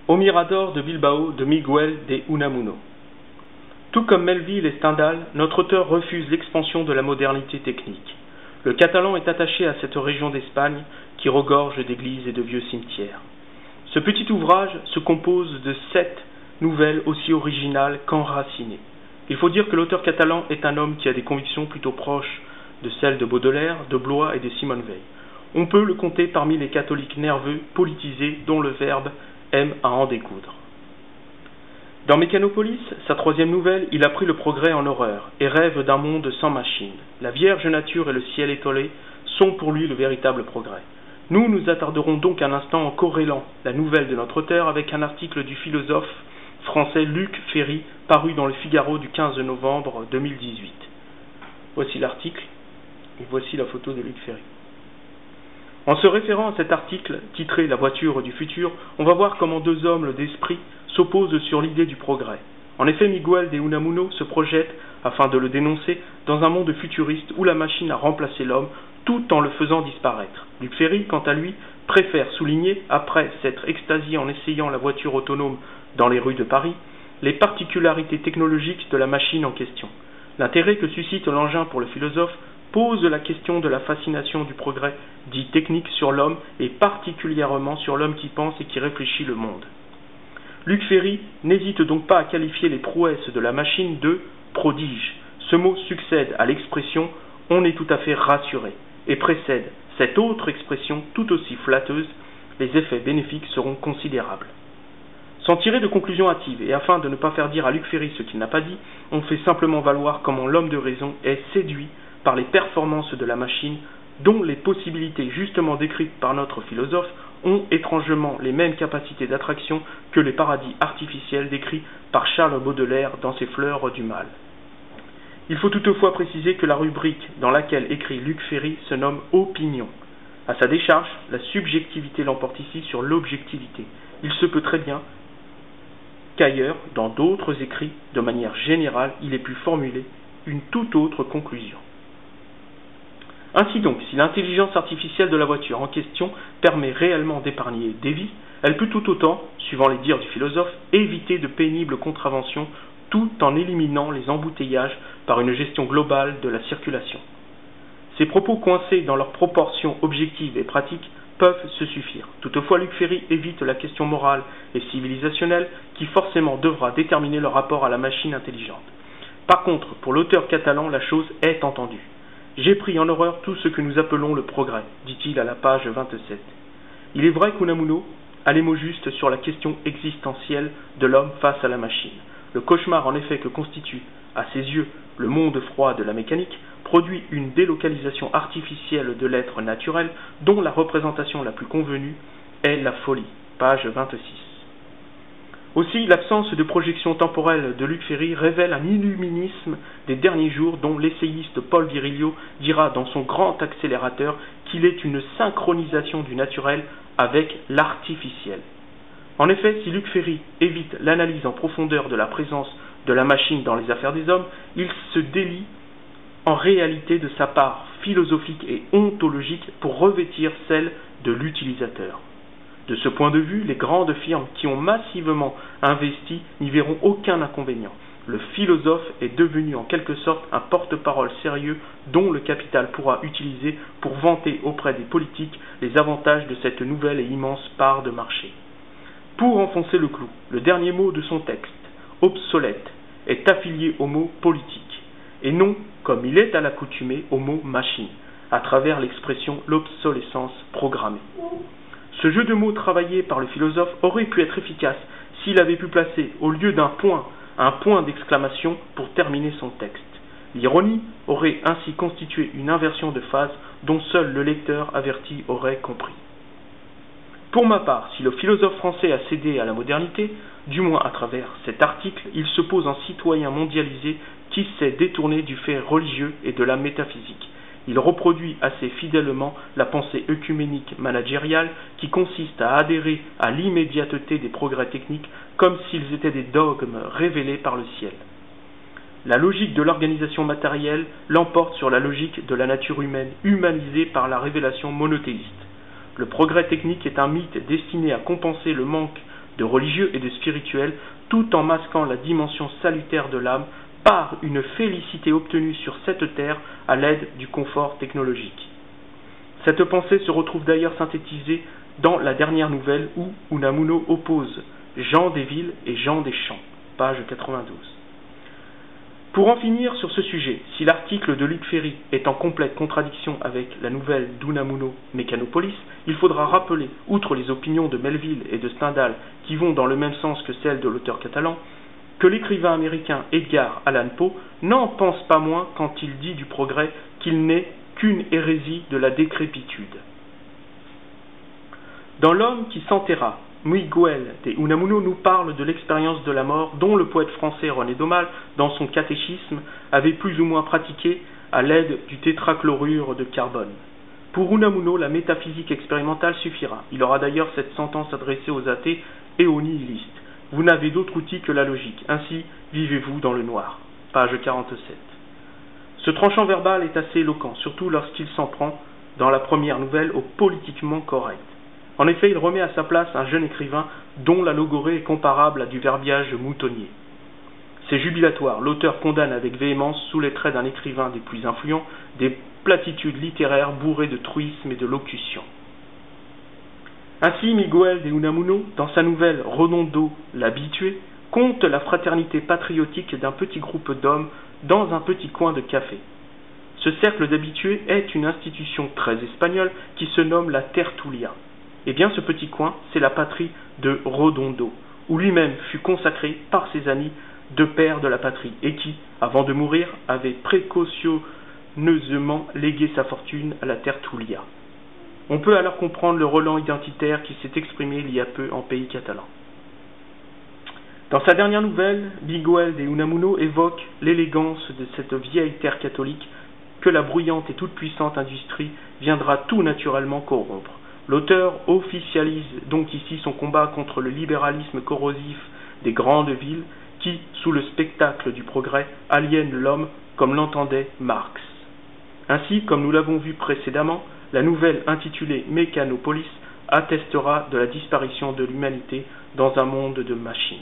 Au Mirador de Bilbao de Miguel de Unamuno. Tout comme Melville et Stendhal, notre auteur refuse l'expansion de la modernité technique. Le catalan est attaché à cette région d'Espagne qui regorge d'églises et de vieux cimetières. Ce petit ouvrage se compose de 7 nouvelles aussi originales qu'enracinées. Il faut dire que l'auteur catalan est un homme qui a des convictions plutôt proches de celles de Baudelaire, de Blois et de Simone Veil. On peut le compter parmi les catholiques nerveux, politisés, dont le verbe aime à en découdre. Dans Mécanopolis, sa 3e nouvelle, il a pris le progrès en horreur et rêve d'un monde sans machines. La vierge nature et le ciel étoilé sont pour lui le véritable progrès. Nous nous attarderons donc un instant en corrélant la nouvelle de notre auteur avec un article du philosophe français Luc Ferry paru dans le Figaro du 15 novembre 2018. Voici l'article et voici la photo de Luc Ferry. En se référant à cet article, titré « La voiture du futur », on va voir comment deux hommes d'esprit s'opposent sur l'idée du progrès. En effet, Miguel de Unamuno se projette, afin de le dénoncer, dans un monde futuriste où la machine a remplacé l'homme tout en le faisant disparaître. Luc Ferry, quant à lui, préfère souligner, après s'être extasié en essayant la voiture autonome dans les rues de Paris, les particularités technologiques de la machine en question. L'intérêt que suscite l'engin pour le philosophe pose la question de la fascination du progrès dit technique sur l'homme et particulièrement sur l'homme qui pense et qui réfléchit le monde. Luc Ferry n'hésite donc pas à qualifier les prouesses de la machine de prodiges. Ce mot succède à l'expression « on est tout à fait rassuré » et précède cette autre expression tout aussi flatteuse « les effets bénéfiques seront considérables ». Sans tirer de conclusions hâtives et afin de ne pas faire dire à Luc Ferry ce qu'il n'a pas dit, on fait simplement valoir comment l'homme de raison est séduit par les performances de la machine, dont les possibilités justement décrites par notre philosophe ont étrangement les mêmes capacités d'attraction que les paradis artificiels décrits par Charles Baudelaire dans ses Fleurs du mal. Il faut toutefois préciser que la rubrique dans laquelle écrit Luc Ferry se nomme « Opinion ». À sa décharge, la subjectivité l'emporte ici sur l'objectivité. Il se peut très bien qu'ailleurs, dans d'autres écrits, de manière générale, il ait pu formuler une toute autre conclusion. Ainsi donc, si l'intelligence artificielle de la voiture en question permet réellement d'épargner des vies, elle peut tout autant, suivant les dires du philosophe, éviter de pénibles contraventions tout en éliminant les embouteillages par une gestion globale de la circulation. Ces propos coincés dans leurs proportions objectives et pratiques peuvent se suffire. Toutefois, Luc Ferry évite la question morale et civilisationnelle qui forcément devra déterminer le rapport à la machine intelligente. Par contre, pour l'auteur catalan, la chose est entendue. J'ai pris en horreur tout ce que nous appelons le progrès, dit-il à la page 27. Il est vrai qu'Unamuno a les mots justes sur la question existentielle de l'homme face à la machine. Le cauchemar en effet que constitue, à ses yeux, le monde froid de la mécanique, produit une délocalisation artificielle de l'être naturel dont la représentation la plus convenue est la folie, page 26. Aussi, l'absence de projection temporelle de Luc Ferry révèle un illuminisme des derniers jours dont l'essayiste Paul Virilio dira dans son grand accélérateur qu'il est une synchronisation du naturel avec l'artificiel. En effet, si Luc Ferry évite l'analyse en profondeur de la présence de la machine dans les affaires des hommes, il se délie en réalité de sa part philosophique et ontologique pour revêtir celle de l'utilisateur. De ce point de vue, les grandes firmes qui ont massivement investi n'y verront aucun inconvénient. Le philosophe est devenu en quelque sorte un porte-parole sérieux dont le capital pourra utiliser pour vanter auprès des politiques les avantages de cette nouvelle et immense part de marché. Pour enfoncer le clou, le dernier mot de son texte, obsolète, est affilié au mot politique, et non, comme il est à l'accoutumée, au mot machine, à travers l'expression l'obsolescence programmée. Ce jeu de mots travaillé par le philosophe aurait pu être efficace s'il avait pu placer, au lieu d'un point, un point d'exclamation pour terminer son texte. L'ironie aurait ainsi constitué une inversion de phase dont seul le lecteur averti aurait compris. Pour ma part, si le philosophe français a cédé à la modernité, du moins à travers cet article, il se pose en citoyen mondialisé qui s'est détourné du fait religieux et de la métaphysique. Il reproduit assez fidèlement la pensée œcuménique managériale qui consiste à adhérer à l'immédiateté des progrès techniques comme s'ils étaient des dogmes révélés par le ciel. La logique de l'organisation matérielle l'emporte sur la logique de la nature humaine, humanisée par la révélation monothéiste. Le progrès technique est un mythe destiné à compenser le manque de religieux et de spirituel, tout en masquant la dimension salutaire de l'âme par une félicité obtenue sur cette terre à l'aide du confort technologique. Cette pensée se retrouve d'ailleurs synthétisée dans la dernière nouvelle où Unamuno oppose Jean des villes et Jean des champs, page 92. Pour en finir sur ce sujet, si l'article de Luc Ferry est en complète contradiction avec la nouvelle d'Unamuno Mécanopolis, il faudra rappeler, outre les opinions de Melville et de Stendhal qui vont dans le même sens que celles de l'auteur catalan, que l'écrivain américain Edgar Allan Poe n'en pense pas moins quand il dit du progrès qu'il n'est qu'une hérésie de la décrépitude. Dans L'homme qui s'enterra, Miguel de Unamuno nous parle de l'expérience de la mort dont le poète français René Daumal, dans son catéchisme, avait plus ou moins pratiqué à l'aide du tétrachlorure de carbone. Pour Unamuno, la métaphysique expérimentale suffira. Il aura d'ailleurs cette sentence adressée aux athées et aux nihilistes. Vous n'avez d'autre outil que la logique, ainsi vivez-vous dans le noir. Page 47. Ce tranchant verbal est assez éloquent, surtout lorsqu'il s'en prend, dans la première nouvelle, au politiquement correct. En effet, il remet à sa place un jeune écrivain dont la logorée est comparable à du verbiage moutonnier. C'est jubilatoire, l'auteur condamne avec véhémence, sous les traits d'un écrivain des plus influents, des platitudes littéraires bourrées de truisme et de locution. Ainsi, Miguel de Unamuno, dans sa nouvelle Redondo l'habitué, conte la fraternité patriotique d'un petit groupe d'hommes dans un petit coin de café. Ce cercle d'habitués est une institution très espagnole qui se nomme la Tertulia. Eh bien, ce petit coin, c'est la patrie de Redondo, où lui-même fut consacré par ses amis de père de la patrie, et qui, avant de mourir, avait précautionneusement légué sa fortune à la Tertulia. On peut alors comprendre le relent identitaire qui s'est exprimé il y a peu en pays catalan. Dans sa dernière nouvelle, Miguel de Unamuno évoque l'élégance de cette vieille terre catholique que la bruyante et toute-puissante industrie viendra tout naturellement corrompre. L'auteur officialise donc ici son combat contre le libéralisme corrosif des grandes villes qui, sous le spectacle du progrès, aliènent l'homme comme l'entendait Marx. Ainsi, comme nous l'avons vu précédemment, la nouvelle intitulée Mécanopolis attestera de la disparition de l'humanité dans un monde de machines.